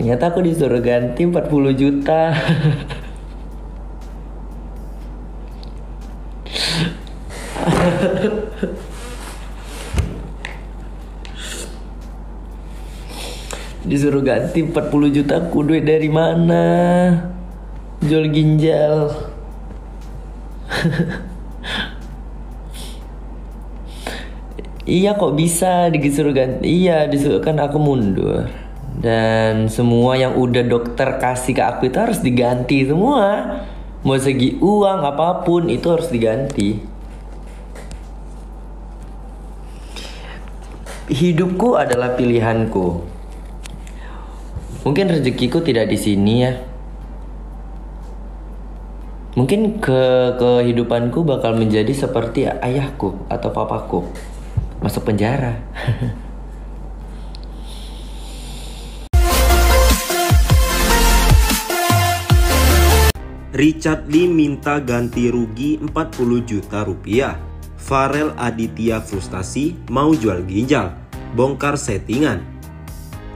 Ternyata aku disuruh ganti 40 juta. Disuruh ganti 40 juta, aku duit dari mana? Jual ginjal. Iya, kok bisa disuruh ganti? Iya, disuruh, kan aku mundur. Dan semua yang udah dokter kasih ke aku itu harus diganti semua. Mau segi uang apapun itu harus diganti. Hidupku adalah pilihanku. Mungkin rezekiku tidak di sini ya. Mungkin kehidupanku bakal menjadi seperti ayahku atau papaku, masuk penjara. Richard Lee minta ganti rugi 40 juta rupiah. Farel Aditya frustasi mau jual ginjal, bongkar settingan.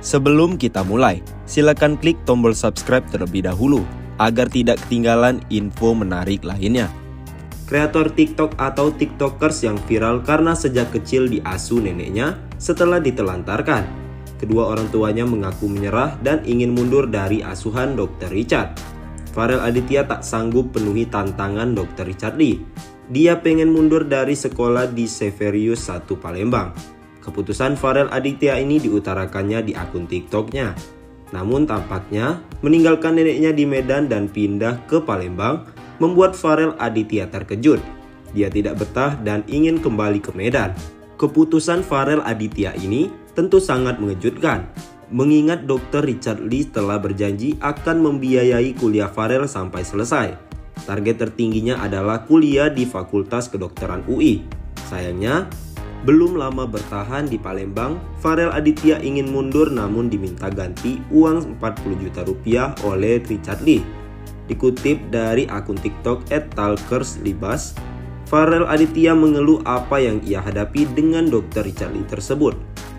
Sebelum kita mulai, silakan klik tombol subscribe terlebih dahulu agar tidak ketinggalan info menarik lainnya. Kreator TikTok atau TikTokers yang viral karena sejak kecil diasuh neneknya setelah ditelantarkan. Kedua orang tuanya mengaku menyerah dan ingin mundur dari asuhan Dr. Richard. Farel Aditya tak sanggup penuhi tantangan Dr. Richard Lee. Dia pengen mundur dari sekolah di Severius 1 Palembang. Keputusan Farel Aditya ini diutarakannya di akun TikToknya. Namun tampaknya meninggalkan neneknya di Medan dan pindah ke Palembang membuat Farel Aditya terkejut. Dia tidak betah dan ingin kembali ke Medan. Keputusan Farel Aditya ini tentu sangat mengejutkan, mengingat Dr. Richard Lee telah berjanji akan membiayai kuliah Farel sampai selesai. Target tertingginya adalah kuliah di Fakultas Kedokteran UI. Sayangnya, belum lama bertahan di Palembang, Farel Aditya ingin mundur namun diminta ganti uang 40 juta rupiah oleh Richard Lee. Dikutip dari akun TikTok @talkerslibas, Farel Aditya mengeluh apa yang ia hadapi dengan Dr. Richard Lee tersebut.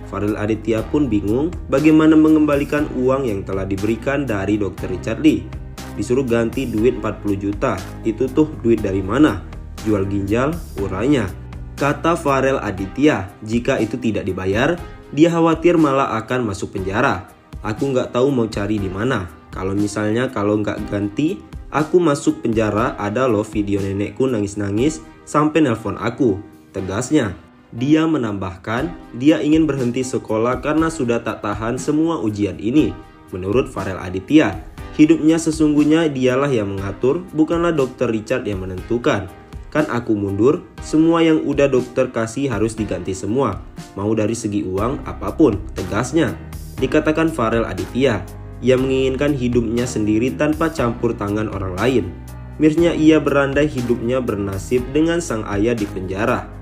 Farel Aditya pun bingung bagaimana mengembalikan uang yang telah diberikan dari Dr. Richard Lee. Disuruh ganti duit 40 juta, itu tuh duit dari mana? Jual ginjal, urainya. Kata Farel Aditya, jika itu tidak dibayar, dia khawatir malah akan masuk penjara. Aku nggak tahu mau cari di mana. Kalau nggak ganti, aku masuk penjara. Ada loh video nenekku nangis-nangis sampai nelpon aku, tegasnya. Dia menambahkan, dia ingin berhenti sekolah karena sudah tak tahan semua ujian ini. Menurut Farel Aditya, hidupnya sesungguhnya dialah yang mengatur, bukanlah Dr. Richard yang menentukan. Kan aku mundur, semua yang udah dokter kasih harus diganti semua. Mau dari segi uang apapun, tegasnya. Dikatakan Farel Aditya, ia menginginkan hidupnya sendiri tanpa campur tangan orang lain. Mirisnya ia berandai hidupnya bernasib dengan sang ayah di penjara.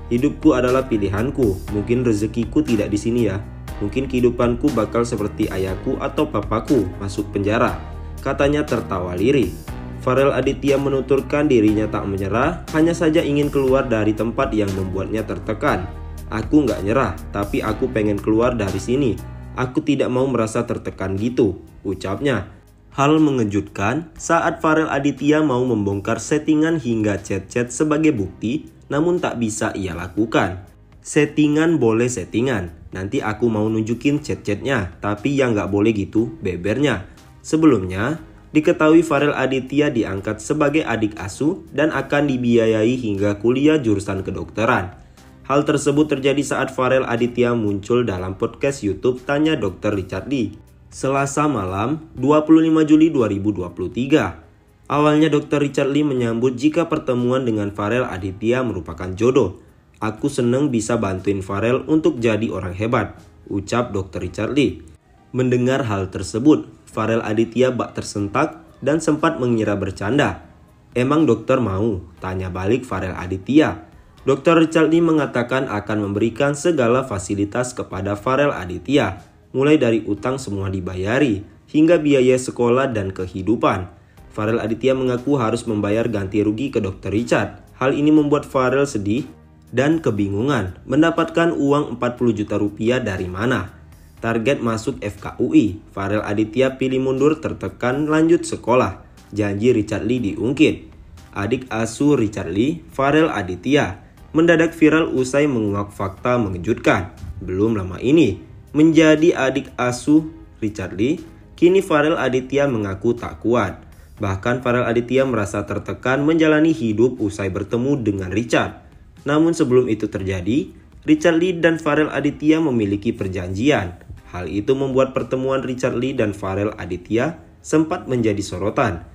Hidupku adalah pilihanku, mungkin rezekiku tidak di sini ya. Mungkin kehidupanku bakal seperti ayahku atau papaku masuk penjara, katanya tertawa lirih. Farel Aditya menuturkan dirinya tak menyerah, hanya saja ingin keluar dari tempat yang membuatnya tertekan. Aku nggak nyerah, tapi aku pengen keluar dari sini. Aku tidak mau merasa tertekan gitu, ucapnya. Hal mengejutkan saat Farel Aditya mau membongkar settingan hingga chat-chat sebagai bukti, namun tak bisa ia lakukan. Settingan boleh settingan, nanti aku mau nunjukin chat-chatnya, tapi yang nggak boleh gitu, bebernya. Sebelumnya, diketahui Farel Aditya diangkat sebagai adik asuh dan akan dibiayai hingga kuliah jurusan kedokteran. Hal tersebut terjadi saat Farel Aditya muncul dalam podcast YouTube Tanya Dr. Richard Lee, Selasa malam 25 Juli 2023. Awalnya Dr. Richard Lee menyambut jika pertemuan dengan Farel Aditya merupakan jodoh. Aku seneng bisa bantuin Farel untuk jadi orang hebat, ucap Dr. Richard Lee. Mendengar hal tersebut, Farel Aditya bak tersentak dan sempat mengira bercanda. Emang dokter mau? Tanya balik Farel Aditya. Dr. Richard Lee mengatakan akan memberikan segala fasilitas kepada Farel Aditya, mulai dari utang semua dibayari, hingga biaya sekolah dan kehidupan. Farel Aditya mengaku harus membayar ganti rugi ke Dr. Richard. Hal ini membuat Farel sedih dan kebingungan mendapatkan uang 40 juta rupiah dari mana. Target masuk FKUI, Farel Aditya pilih mundur tertekan lanjut sekolah. Janji Richard Lee diungkit. Adik asuh Richard Lee, Farel Aditya, mendadak viral usai menguak fakta mengejutkan. Belum lama ini, menjadi adik asuh Richard Lee, kini Farel Aditya mengaku tak kuat. Bahkan Farel Aditya merasa tertekan menjalani hidup usai bertemu dengan Richard. Namun sebelum itu terjadi, Richard Lee dan Farel Aditya memiliki perjanjian. Hal itu membuat pertemuan Richard Lee dan Farel Aditya sempat menjadi sorotan.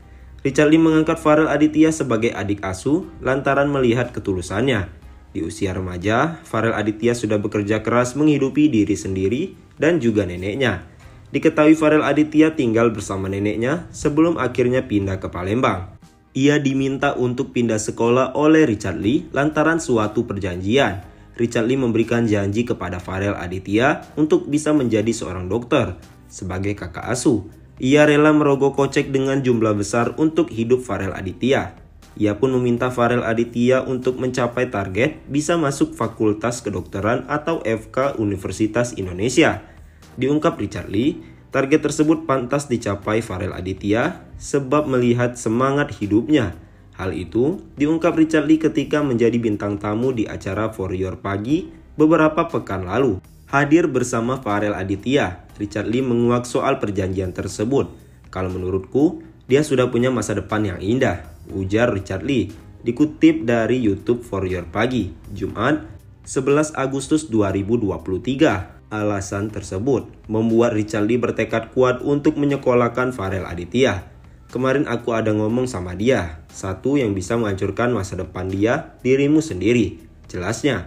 Richard Lee mengangkat Farel Aditya sebagai adik asuh lantaran melihat ketulusannya. Di usia remaja, Farel Aditya sudah bekerja keras menghidupi diri sendiri dan juga neneknya. Diketahui Farel Aditya tinggal bersama neneknya sebelum akhirnya pindah ke Palembang. Ia diminta untuk pindah sekolah oleh Richard Lee lantaran suatu perjanjian. Richard Lee memberikan janji kepada Farel Aditya untuk bisa menjadi seorang dokter. Sebagai kakak asuh, ia rela merogoh kocek dengan jumlah besar untuk hidup Farel Aditya. Ia pun meminta Farel Aditya untuk mencapai target bisa masuk Fakultas Kedokteran atau FK Universitas Indonesia. Diungkap Richard Lee, target tersebut pantas dicapai Farel Aditya sebab melihat semangat hidupnya. Hal itu diungkap Richard Lee ketika menjadi bintang tamu di acara For Your Pagi beberapa pekan lalu. Hadir bersama Farel Aditya, Richard Lee menguak soal perjanjian tersebut. Kalau menurutku, dia sudah punya masa depan yang indah, ujar Richard Lee. Dikutip dari YouTube For Your Pagi, Jumat 11 Agustus 2023. Alasan tersebut membuat Richard Lee bertekad kuat untuk menyekolahkan Farel Aditya. Kemarin aku ada ngomong sama dia, satu yang bisa menghancurkan masa depan dia, dirimu sendiri. Jelasnya,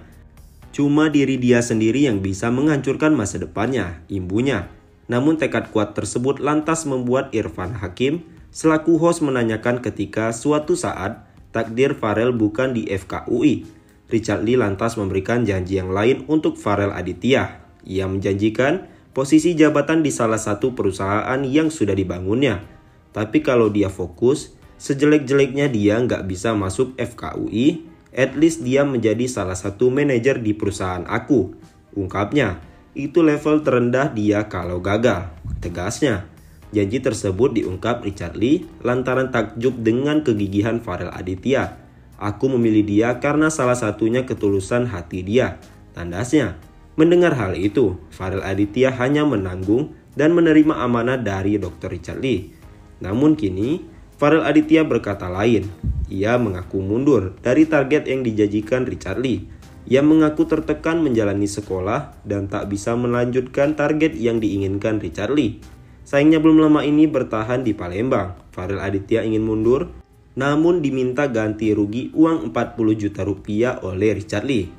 cuma diri dia sendiri yang bisa menghancurkan masa depannya, imbunya. Namun tekad kuat tersebut lantas membuat Irfan Hakim selaku host menanyakan ketika suatu saat takdir Farel bukan di FKUI. Richard Lee lantas memberikan janji yang lain untuk Farel Aditya. Ia menjanjikan posisi jabatan di salah satu perusahaan yang sudah dibangunnya. Tapi kalau dia fokus, sejelek-jeleknya dia nggak bisa masuk FKUI, at least dia menjadi salah satu manajer di perusahaan aku. Ungkapnya, itu level terendah dia kalau gagal. Tegasnya, janji tersebut diungkap Richard Lee lantaran takjub dengan kegigihan Farel Aditya. Aku memilih dia karena salah satunya ketulusan hati dia. Tandasnya, mendengar hal itu, Farel Aditya hanya menanggung dan menerima amanah dari Dr. Richard Lee. Namun kini, Farel Aditya berkata lain. Ia mengaku mundur dari target yang dijanjikan Richard Lee. Ia mengaku tertekan menjalani sekolah dan tak bisa melanjutkan target yang diinginkan Richard Lee. Sayangnya belum lama ini bertahan di Palembang. Farel Aditya ingin mundur, namun diminta ganti rugi uang 40 juta rupiah oleh Richard Lee.